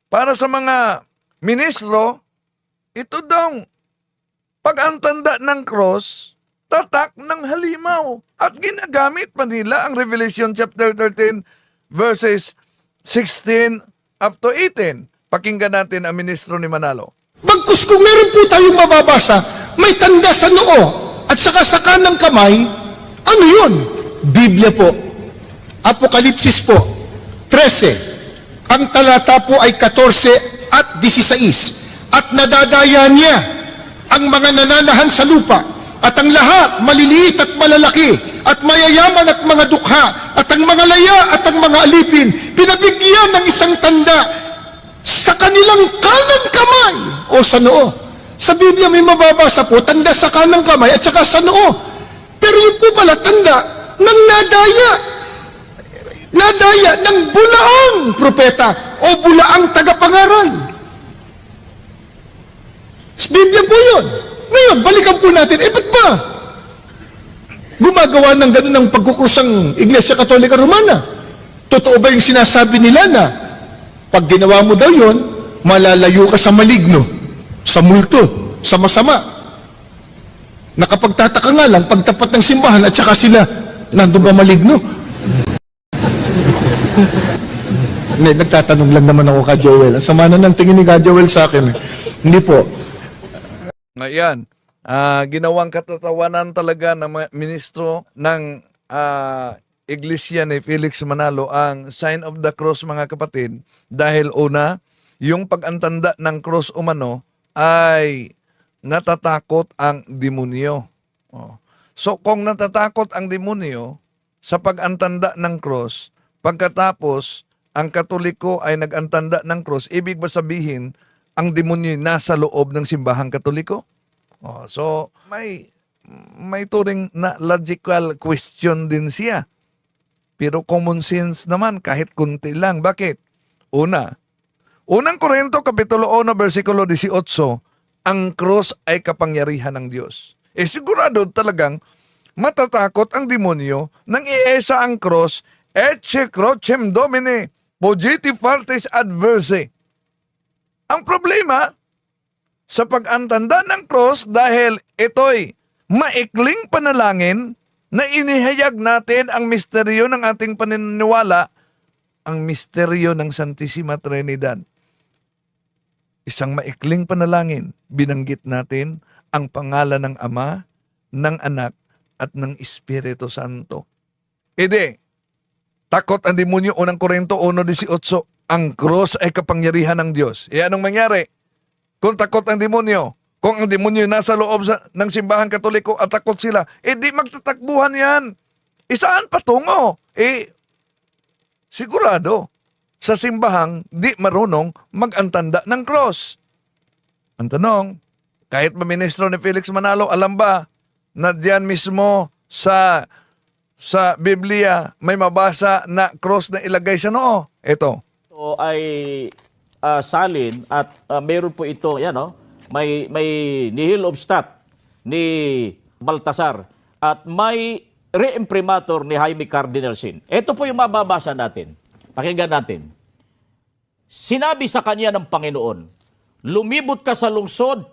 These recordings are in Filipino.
para sa mga ministro, ito daw, pag ang tanda ng cross, tatak ng halimaw. At ginagamit pa nila ang Revelation chapter 13 verses 16 up to 18. Pakinggan natin ang ministro ni Manalo. Bagkus kung meron po tayong mababasa, may tanda sa noo at saka sa kanang kamay, ano yun? Biblia po. Apokalipsis po, 13. Ang talata po ay 14 at 16. At nadadaya niya ang mga nananahan sa lupa at ang lahat, maliliit at malalaki, at mayayaman at mga dukha, at ang mga laya at ang mga alipin, pinabigyan ng isang tanda sa kanilang kanang kamay o sa noo. Sa Biblia may mababasa po, tanda sa kanang kamay at saka sa noo. Pero yun po pala, tanda ng nadaya. Nadaya ng bulaang propeta o bulaang tagapangaral. Sa Biblia po yun. Ngayon, balikan po natin, ba't ba gumagawa ng ganun ng pagkukusang Iglesia Katolika Romana? Totoo ba yung sinasabi nila na pag ginawa mo daw yun, malalayo ka sa maligno, sa multo, sa masama? Nakapagtataka nga lang, pagtapat ng simbahan at saka sila, nandun ba maligno? Nagtatanong lang naman ako ka Joel. Ang sama na ng tingin ni ka Joel sa akin. Hindi po. Ngayon, ginawang katatawanan talaga ng ministro ng Iglesia ni Felix Manalo ang sign of the cross, mga kapatid, dahil una, yung pag-antanda ng cross umano ay natatakot ang demonyo. So kung natatakot ang demonyo sa pag-antanda ng cross, pagkatapos ang Katoliko ay nag-antanda ng cross, ibig ba sabihin ang demonyo nasa loob ng simbahang Katoliko? So may turing na logical question din siya. Pero common sense naman kahit kunti lang. Bakit? Unang Korinto Kapitulo 1 versikulo 18, ang cross ay kapangyarihan ng Diyos. Sigurado talagang matatakot ang demonyo nang iesa ang cross, ecce crucem domine, pogiti partes adverse. Ang problema, sa pag-antanda ng cross, dahil ito'y maikling panalangin na inihayag natin ang misteryo ng ating paniniwala, ang misteryo ng Santissima Trinidad. Isang maikling panalangin, binanggit natin ang pangalan ng Ama, ng Anak, at ng Espiritu Santo. Takot ang demonyo, 1 Korinto 1:18, ang cross ay kapangyarihan ng Diyos. Anong mangyari? Kung takot ang demonyo, kung ang demonyo nasa loob ng simbahan Katoliko at takot sila, di magtatakbuhan yan. Saan patungo? Sigurado, sa simbahang di marunong mag-antanda ng cross. Ang tanong, kahit ministro ni Felix Manalo, alam ba na diyan mismo sa Biblia may mabasa na cross na ilagay sa noo? Ito. Ito ay salin at meron po ito, may nihil obstat ni Baltasar at may re-imprimatur ni Jaime Cardinal Sin. Ito po yung mababasa natin. Pakinggan natin. Sinabi sa kanya ng Panginoon, lumibot ka sa lungsod,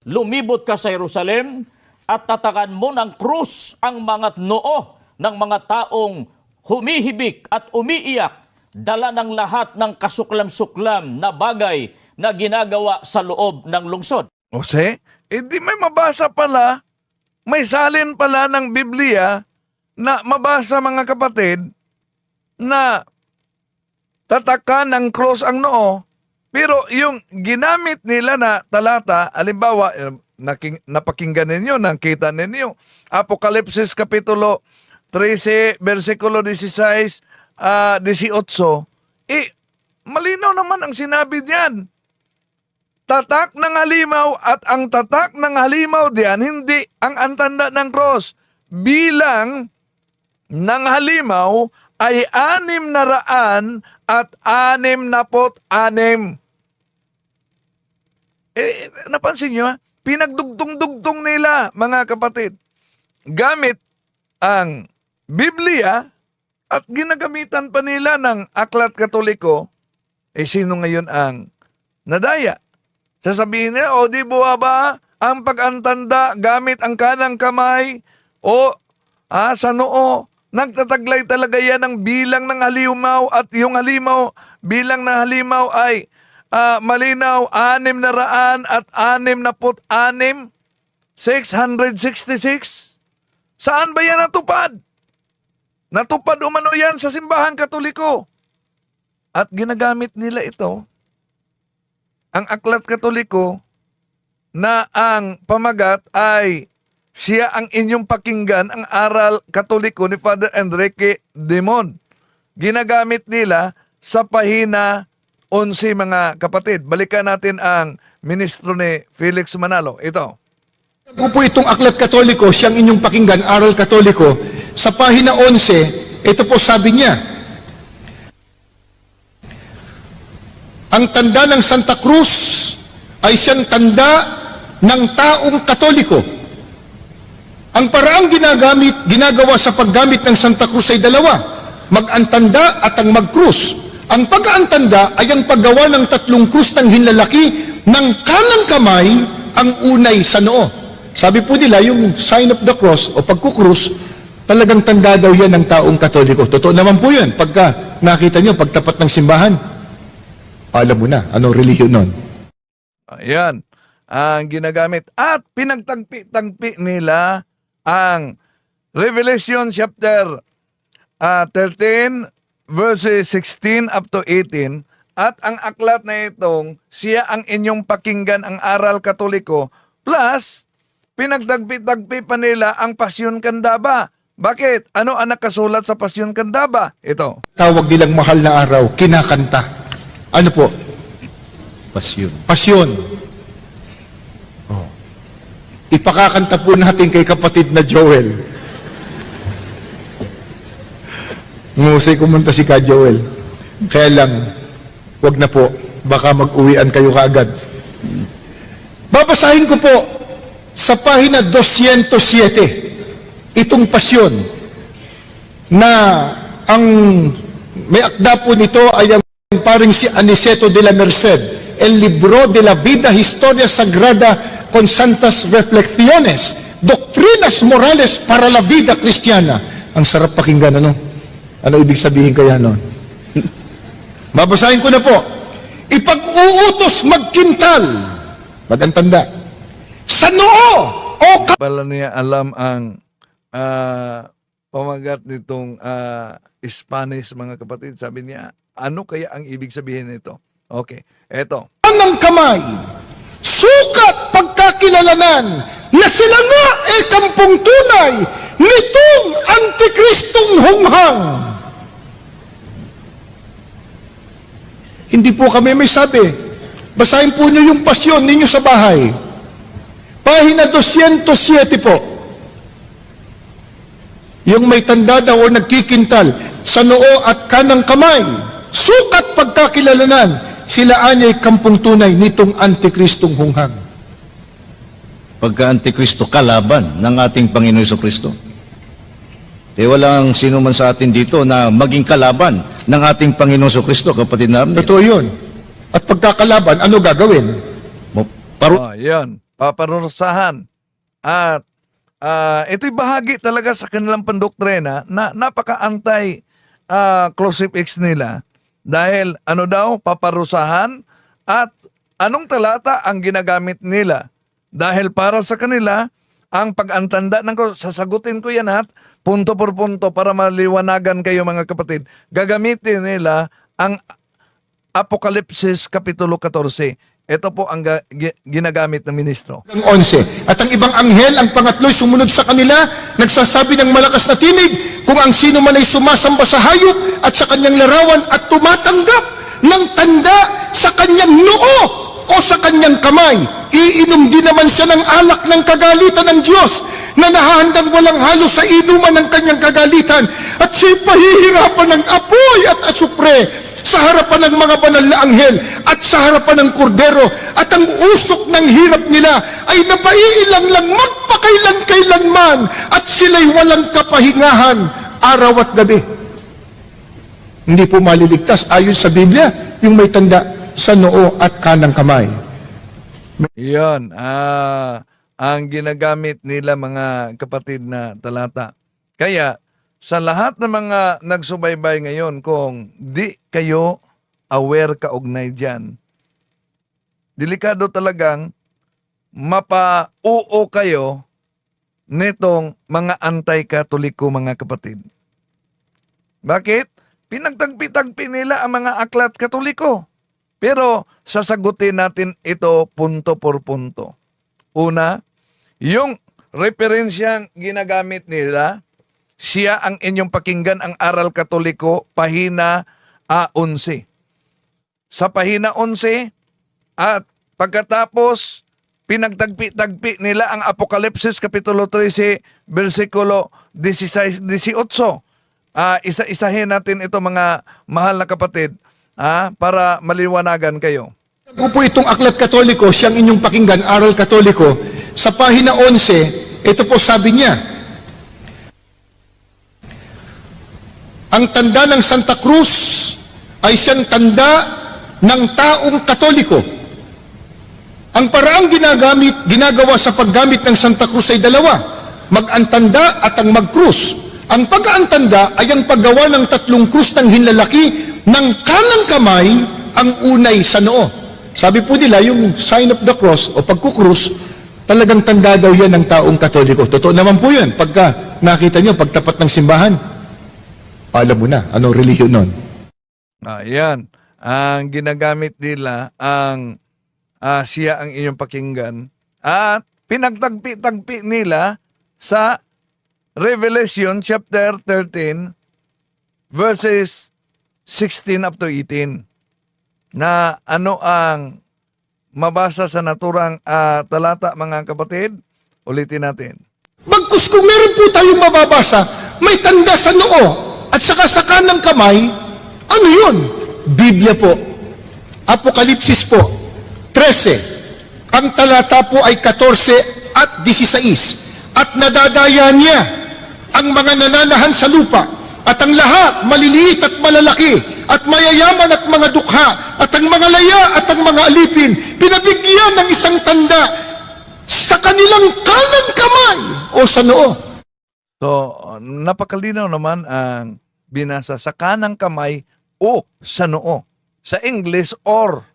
lumibot ka sa Jerusalem, at tatakan mo ng krus ang mga noo ng mga taong humihibik at umiiyak, dala ng lahat ng kasuklam-suklam na bagay na ginagawa sa loob ng lungsod. Jose, di may mabasa pala, may salin pala ng Biblia na mabasa, mga kapatid, na tatakan ng cross ang noo, pero yung ginamit nila na talata, alimbawa, napakinggan ninyo, nakita ninyo, Apokalipsis Kapitulo 13, versikulo 16, 18, malinaw naman ang sinabi diyan. Tatak ng halimaw, at ang tatak ng halimaw diyan, hindi ang antanda ng cross. Bilang ng halimaw ay 666. Napansin nyo, pinagdugtong-dugtong nila, mga kapatid. Gamit ang Biblia at ginagamitan pa nila ng Aklat Katoliko. Sino ngayon ang nadaya. Sasabihin niya, o di ba ang pag-antanda gamit ang kanang kamay o sa noo, nagtataglay talaga yan ng bilang ng halimaw at yung halimaw, bilang ng halimaw ay malinaw, 666, 666. Saan ba yan natupad? Natupad umano yan sa simbahang Katoliko. At ginagamit nila ito, ang Aklat Katoliko, na ang pamagat ay siya ang inyong pakinggan, ang aral Katoliko ni Father Enrique Demon. Ginagamit nila sa pahina 11, mga kapatid. Balikan natin ang ministro ni Felix Manalo. Ito. Kung po itong Aklat Katoliko, siyang inyong pakinggan, Aral Katoliko, sa pahina 11, ito po sabi niya, ang tanda ng Santa Cruz ay siyang tanda ng taong Katoliko. Ang paraang ginagawa sa paggamit ng Santa Cruz ay dalawa, mag-antanda at ang mag-krus. Ang pag-aantanda ay ang paggawa ng 3 krus ng hinlalaki ng kanang kamay, ang unay sa noo. Sabi po nila, yung sign of the cross o pagkukrus, talagang tanda daw yan ng taong Katoliko. Totoo naman po yun. Pagka nakita nyo, pagtapat ng simbahan, alam mo na, anong relihiyon nun? Ayan, ang ginagamit. At pinagtagpi-tagpi nila ang Revelation chapter 13, verses 16 up to 18, at ang aklat na itong siya ang inyong pakinggan, ang Aral Katoliko, plus pinagtagpi-tagpi pa nila ang Pasyon Candaba. Bakit? Ano ang nakasulat sa Pasyon Candaba? Ito. Tawag nilang mahal na araw, kinakanta. Ano po? Pasyon. Pasyon. Oh. Ipakakanta po natin kay kapatid na Joel. Ngusay kumanta si Ka Joel. Kaya lang, wag na po. Baka mag-uwian kayo kaagad. Babasahin ko po sa pahina 207 itong pasyon na ang may akda po nito ay ang paring si Aniceto de la Merced, El Libro de la Vida, Historia Sagrada con Santas Reflexiones, Doctrinas Morales para la Vida Cristiana. Ang sarap pakinggan, ano? Ano ibig sabihin kaya nun? Babasahin ko na po. Ipag-uutos magkintal, magantanda, sa noo o Pala niya alam ang pamagat nitong Spanish, mga kapatid. Sabi niya, ano kaya ang ibig sabihin nito? Okay, eto. ng kamay, sukat pagkakilalanan na sila nga ay kampong tunay nitong Antikristong hunghang. Hindi po kami may sabi. Basahin po niyo yung pasyon ninyo sa bahay. Pahina 207 po. Yung may tanda daw o nagkikintal sa noo at kanang kamay, sukat pagkakilalanan, sila anya'y kampong tunay nitong Antikristong hunghang. Pagka-Antikristo, kalaban ng ating Panginoon Jesucristo. Walang sino man sa atin dito na maging kalaban ng ating Panginoon Jesucristo, kapatid namin. Totoo yun. At pagkakalaban, ano gagawin? Yan, paparusahan. At ito'y bahagi talaga sa kanilang pandoktrina na napaka-anti crucifix nila. Dahil ano daw, paparusahan, at anong talata ang ginagamit nila? Dahil para sa kanila, ang pag-antanda ng sasagutin ko yan at punto por punto para maliwanagan kayo, mga kapatid. Gagamitin nila ang Apokalipsis Kapitulo 14. Ito po ang ginagamit ng ministro. Ang 11. At ang ibang anghel, ang pangatlo'y sumunod sa kanila, nagsasabi ng malakas na tinig, kung ang sino man ay sumasamba sa hayop at sa kanyang larawan at tumatanggap ng tanda sa kanyang noo o sa kanyang kamay, iinom din naman siya ng alak ng kagalitan ng Diyos na nahahandang walang halo sa inuman ng kanyang kagalitan, at siya'y pahihirapan ng apoy at asupre sa harapan ng mga banal na anghel at sa harapan ng kordero, at ang usok ng hirap nila ay napaiilang lang magpakailan-kailanman, at sila'y walang kapahingahan araw at gabi. Hindi po maliligtas ayon sa Biblia yung may tanda sa noo at kanang kamay. Iyon, ang ginagamit nila mga kapatid na talata. Kaya, sa lahat ng mga nagsubaybay ngayon, kung di kayo aware kaugnay dyan, delikado talagang mapa-uo kayo nitong mga anti-katoliko, mga kapatid. Bakit? Pinagtagpi-tagpi nila ang mga aklat katoliko. Pero sasagutin natin ito punto por punto. Una, yung referensyang ginagamit nila, siya ang inyong pakinggan, ang Aral Katoliko, pahina 11. Sa pahina 11, at pagkatapos, pinagtagpi-tagpi nila ang Apokalipsis Kapitulo 13, versikulo 16-18. Isa-isahin natin ito, mga mahal na kapatid, para maliwanagan kayo. Kung po itong aklat katoliko, siyang inyong pakinggan, Aral Katoliko, sa pahina 11, ito po sabi niya, ang tanda ng Santa Cruz ay siyang tanda ng taong Katoliko. Ang paraang ginagawa sa paggamit ng Santa Cruz ay dalawa, mag-antanda at ang mag-krus. Ang pag-aantanda ay ang paggawa ng 3 krus ng hinlalaki ng kanang kamay, ang unay sa noo. Sabi po nila, yung sign of the cross o pagkukrus, talagang tanda daw yan ng taong Katoliko. Totoo naman po yan. Pagka nakita nyo, pagtapat ng simbahan, alam mo na, anong relihiyon nun? Ayan. Ang ginagamit nila, siya ang inyong pakinggan, at pinagtagpi-tagpi nila sa Revelation chapter 13, verses 16 up to 18, na ano ang mabasa sa naturang talata, mga kapatid. Ulitin natin. Bagkus kung meron po tayong mababasa, may tanda sa noo at saka sa kanang kamay, ano yun? Biblia po. Apokalipsis po, 13. Ang talata po ay 14 at 16. At nadadaya niya ang mga nananahan sa lupa, at ang lahat, maliliit at malalaki, at mayayaman at mga dukha, at ang mga laya at ang mga alipin, pinabigyan ng isang tanda sa kanilang kanang kamay o sa noo. So, napakalinaw naman ang binasa, sa kanang kamay o sa noo. Sa English, or.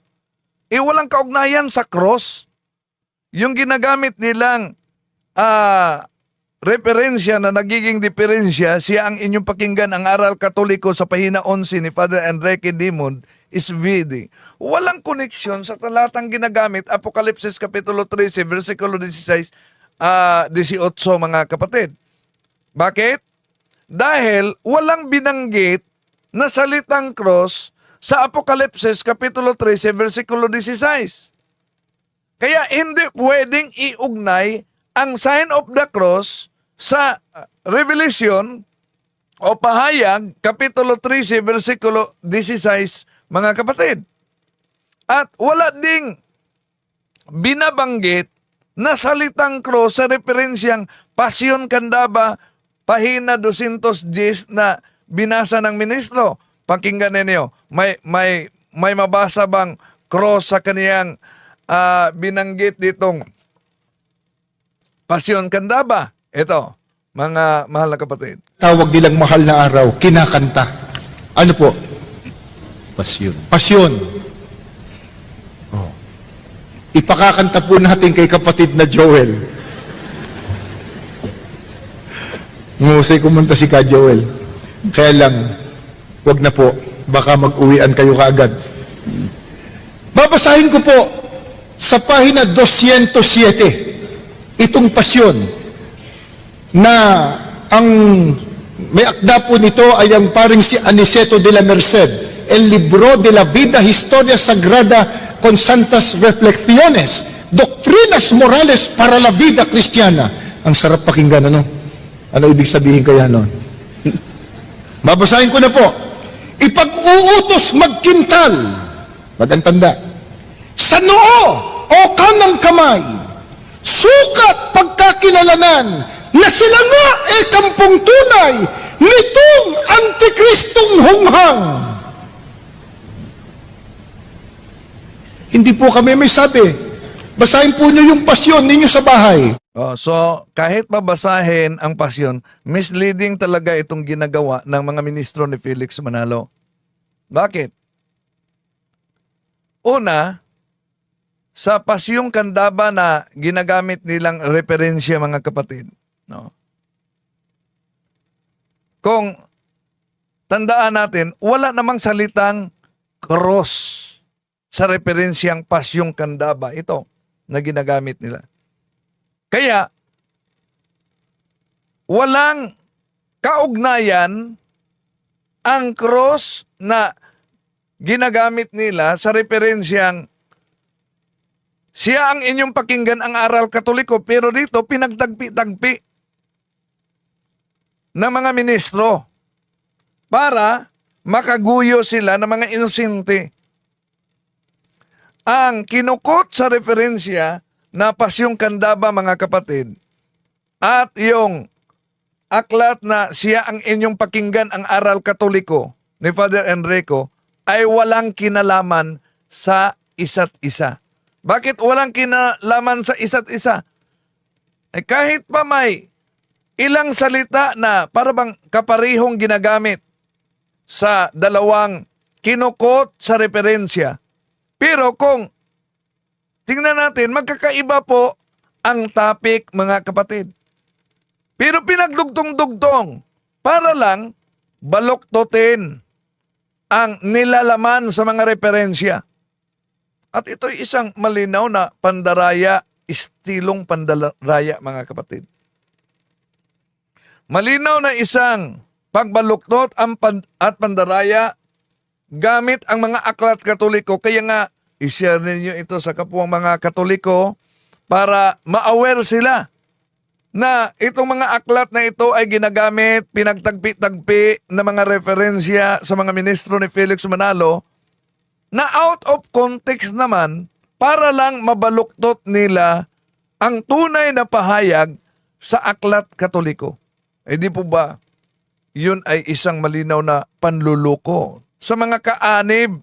Walang kaugnayan sa cross. Yung ginagamit nilang referensya na nagiging diferensya, siya ang inyong pakinggan, ang Aral Katoliko sa pahina 11 ni Father Enrique Dimond is VD. Walang koneksyon sa talatang ginagamit, Apokalipsis Kapitulo 13, versikulo 16, 18, mga kapatid. Bakit? Dahil walang binanggit na salitang cross sa Apokalipsis Kapitulo 13, versikulo 16. Kaya hindi pwedeng iugnay ang sign of the cross sa Revelation o Pahayag, Kapitulo 13, versikulo 16, mga kapatid. At wala ding binabanggit na salitang cross sa referensyang Pasyon Candaba, pahina 210 na binasa ng ministro. Pakinggan ninyo, may mabasa bang cross sa kaniyang binanggit ditong Pasyon Candaba? Ito, mga mahal na kapatid. Tawag nilang mahal na araw, kinakanta. Ano po? Pasyon. Pasyon. Oh. Ipakakanta po natin kay kapatid na Joel. Ngusay kumanta si Ka Joel. Kaya lang, wag na po. Baka mag-uwian kayo kaagad. Babasahin ko po sa pahina 207 itong pasyon na ang may akda po nito ay ang paring si Aniceto de la Merced, El Libro de la Vida Historia Sagrada con Santas Reflexiones, Doctrinas Morales para la Vida Cristiana. Ang sarap pakinggan, ano? Ano ibig sabihin kaya nun? Babasahin ko na po. Ipag-uutos magkintal, magantanda, sa noo o kanang kamay, sukat pagkakilalanan na sila nga ay kampong tunay nitong Antikristong hunghang. Hindi po kami may sabi. Basahin po niyo yung pasyon ninyo sa bahay. Oh, so, kahit mabasahin ang pasyon, misleading talaga itong ginagawa ng mga ministro ni Felix Manalo. Bakit? Una, sa pasyong kandaba na ginagamit nilang referensya, mga kapatid, no? Kung tandaan natin, wala namang salitang cross sa referensyang pasyong kandaba ito na ginagamit nila. Kaya, walang kaugnayan ang cross na ginagamit nila sa referensyang siya ang inyong pakinggan ang aral katoliko, pero dito pinagtagpi-tagpi ng mga ministro para makaguyo sila ng mga inosente. Ang kinukot sa referensya na pasyong kandaba, mga kapatid, at yung aklat na siya ang inyong pakinggan ang aral katoliko ni Father Enrico ay walang kinalaman sa isa't isa. Bakit walang kinalaman sa isa't isa? Kahit pa may ilang salita na parang kaparihong ginagamit sa dalawang kinukot sa referensya. Pero kung tingnan natin, magkakaiba po ang topic, mga kapatid. Pero pinagdugtong-dugtong para lang baloktotin ang nilalaman sa mga referensya. At ito'y isang malinaw na pandaraya, istilong pandaraya, mga kapatid. Malinaw na isang pagbaluktot at pandaraya gamit ang mga aklat katoliko. Kaya nga, i-share ninyo ito sa kapwang mga katoliko para ma-aware sila na itong mga aklat na ito ay ginagamit, pinagtagpi-tagpi na mga referensya sa mga ministro ni Felix Manalo na out of context naman para lang mabaluktot nila ang tunay na pahayag sa aklat katoliko. Di po ba yun ay isang malinaw na panluluko sa mga kaanib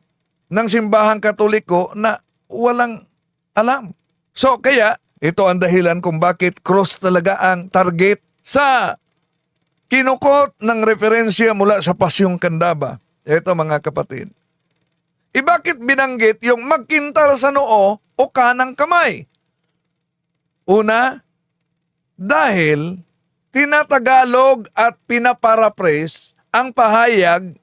ng simbahang katoliko na walang alam. So kaya, ito ang dahilan kung bakit cross talaga ang target sa kinukot ng referensya mula sa pasyong kandaba. Ito, mga kapatid. Bakit binanggit yung magkintal sa noo o kanang kamay? Una, dahil tinatagalog at pinaparaphrase ang pahayag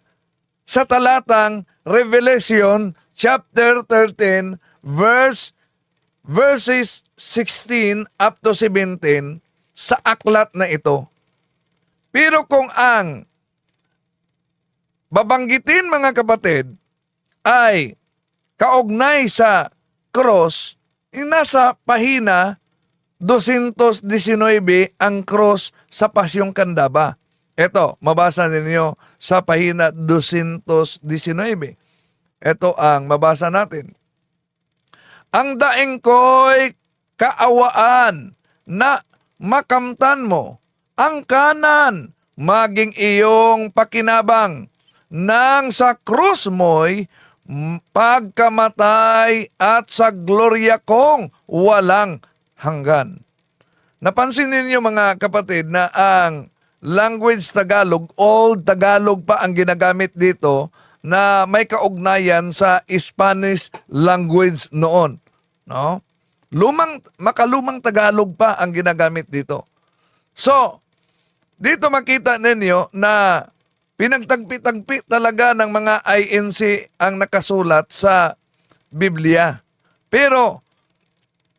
sa talatang Revelation chapter 13 verses 16 up to 17 sa aklat na ito. Pero kung ang babanggitin, mga kapatid, ay kaugnay sa cross, nasa pahina 219 ang cross sa pasyong kandaba. Ito, mabasa ninyo sa pahina 219. Ito ang mabasa natin. Ang daing ko'y kaawaan na makamtan mo, ang kanan maging iyong pakinabang, nang sa krus mo'y pagkamatay at sa glorya kong walang hanggan. Napansin ninyo, mga kapatid, na ang language Tagalog, Old Tagalog pa ang ginagamit dito na may kaugnayan sa Spanish language noon. No? Makalumang Tagalog pa ang ginagamit dito. So, dito makita ninyo na pinagtagpi-tagpi talaga ng mga INC ang nakasulat sa Biblia. Pero,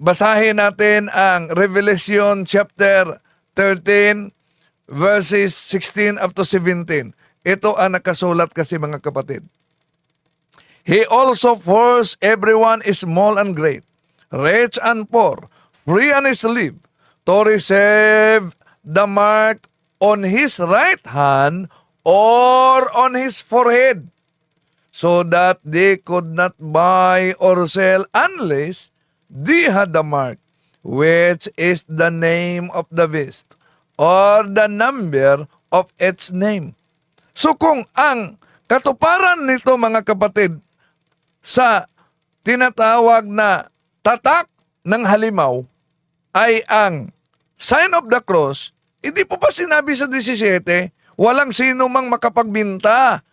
basahin natin ang Revelation chapter 13 verses 16 up to 17. Ito ang nakasulat kasi, mga kapatid. He also forced everyone, small and great, rich and poor, free and slave, to receive the mark on his right hand or on his forehead, so that they could not buy or sell unless they had the mark, which is the name of the beast, or the number of its name. So kung ang katuparan nito, mga kapatid, sa tinatawag na tatak ng halimaw ay ang sign of the cross, hindi po ba sinabi sa 17, walang sino mang makapagbinta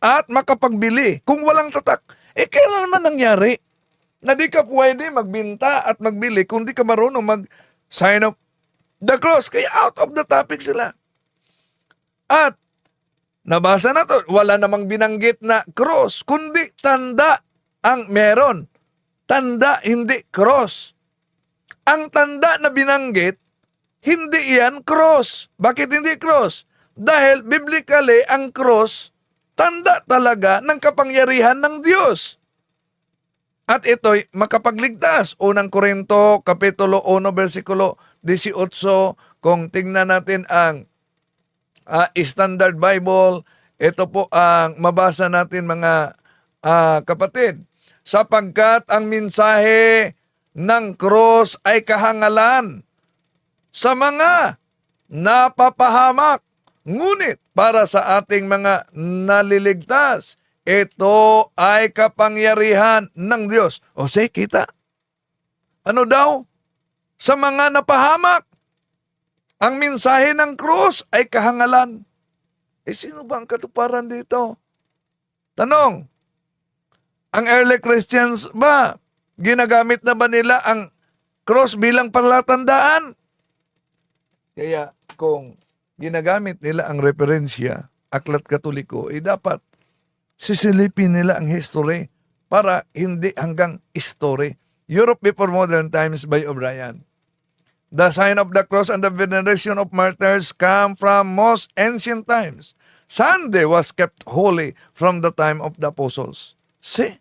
at makapagbili kung walang tatak? Kailan naman nangyari na di ka pwede magbinta at magbili kung di ka marunong mag-sign of the cross? Kaya out of the topic sila. At nabasa na to, wala namang binanggit na cross, kundi tanda ang meron. Tanda, hindi cross. Ang tanda na binanggit, hindi yan cross. Bakit hindi cross? Dahil biblically, ang cross, tanda talaga ng kapangyarihan ng Diyos. At ito'y makapagligtas. Unang Korinto, Kapitulo 1, versikulo 18, kung tingnan natin ang Standard Bible, ito po ang mabasa natin mga kapatid. Sapagkat ang mensahe ng cross ay kahangalan sa mga napapahamak, ngunit para sa ating mga naliligtas, ito ay kapangyarihan ng Diyos. O say, kita. Ano daw? Sa mga napahamak, ang mensahe ng cross ay kahangalan. Sino ba ang katuparan dito? Tanong, ang early Christians ba, ginagamit na ba nila ang cross bilang palatandaan? Kaya kung ginagamit nila ang referensya, Aklat Katoliko, dapat sisilipin nila ang history para hindi hanggang story. Europe Before Modern Times by O'Brien. The sign of the cross and the veneration of martyrs come from most ancient times. Sunday was kept holy from the time of the apostles. See?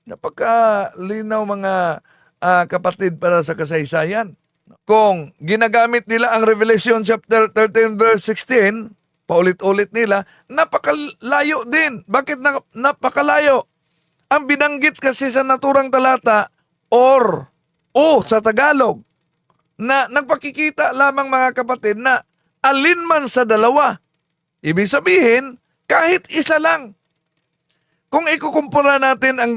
Napakalinaw mga kapatid para sa kasaysayan. Kung ginagamit nila ang Revelation chapter 13 verse 16, paulit-ulit nila, napakalayo din. Bakit napakalayo? Ang binanggit kasi sa naturang talata, or, o sa Tagalog, na nagpakikita lamang mga kapatid na alinman sa dalawa. Ibig sabihin, kahit isa lang. Kung ikukumpara natin ang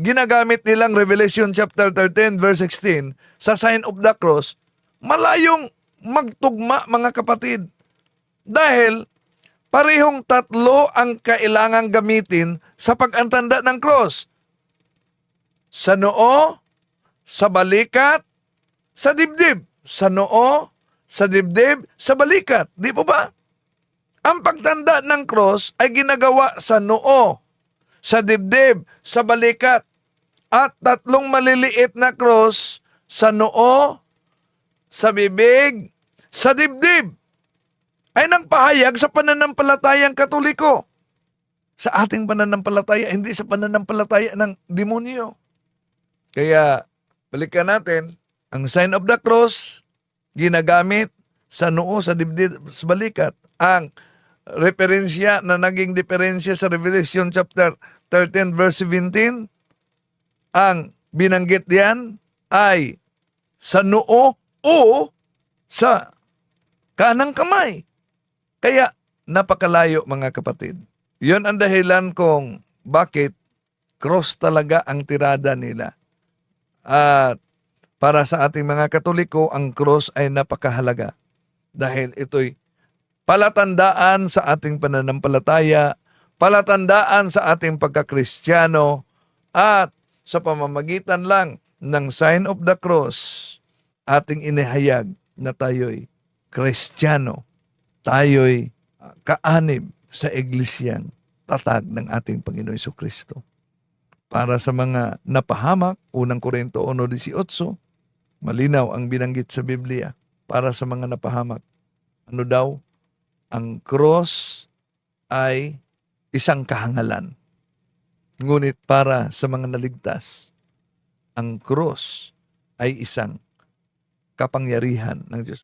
ginagamit nilang Revelation chapter 13 verse 16 sa sign of the cross, malayong magtugma mga kapatid. Dahil parehong tatlo ang kailangang gamitin sa pag-antanda ng cross. Sa noo, sa balikat, sa dibdib. Sa noo, sa dibdib, sa balikat. Di po ba? Ang pagtanda ng cross ay ginagawa sa noo, sa dibdib, sa balikat. At tatlong maliliit na cross sa noo, sa bibig, sa dibdib ay nagpahayag sa pananampalatayang Katoliko. Sa ating pananampalataya, hindi sa pananampalataya ng demonyo. Kaya, balikan natin, ang sign of the cross, ginagamit sa noo, sa dibdib, sa balikat. Ang referensya na naging diferensya sa Revelation chapter 13 verse 17, ang binanggit diyan ay sa noo o sa kanang kamay. Kaya napakalayo mga kapatid. Yun ang dahilan kung bakit cross talaga ang tirada nila. At para sa ating mga Katoliko, ang cross ay napakahalaga. Dahil ito'y palatandaan sa ating pananampalataya, palatandaan sa ating pagkakristyano, at sa pamamagitan lang ng sign of the cross, ating inihayag na tayo'y Kristiyano, tayo'y kaanib sa iglesyang tatag ng ating Panginoon Jesucristo. Para sa mga napahamak, unang Korinto 1:18, malinaw ang binanggit sa Biblia para sa mga napahamak. Ano daw? Ang cross ay isang kahangalan. Ngunit para sa mga naligtas, ang cross ay isang kapangyarihan ng Diyos.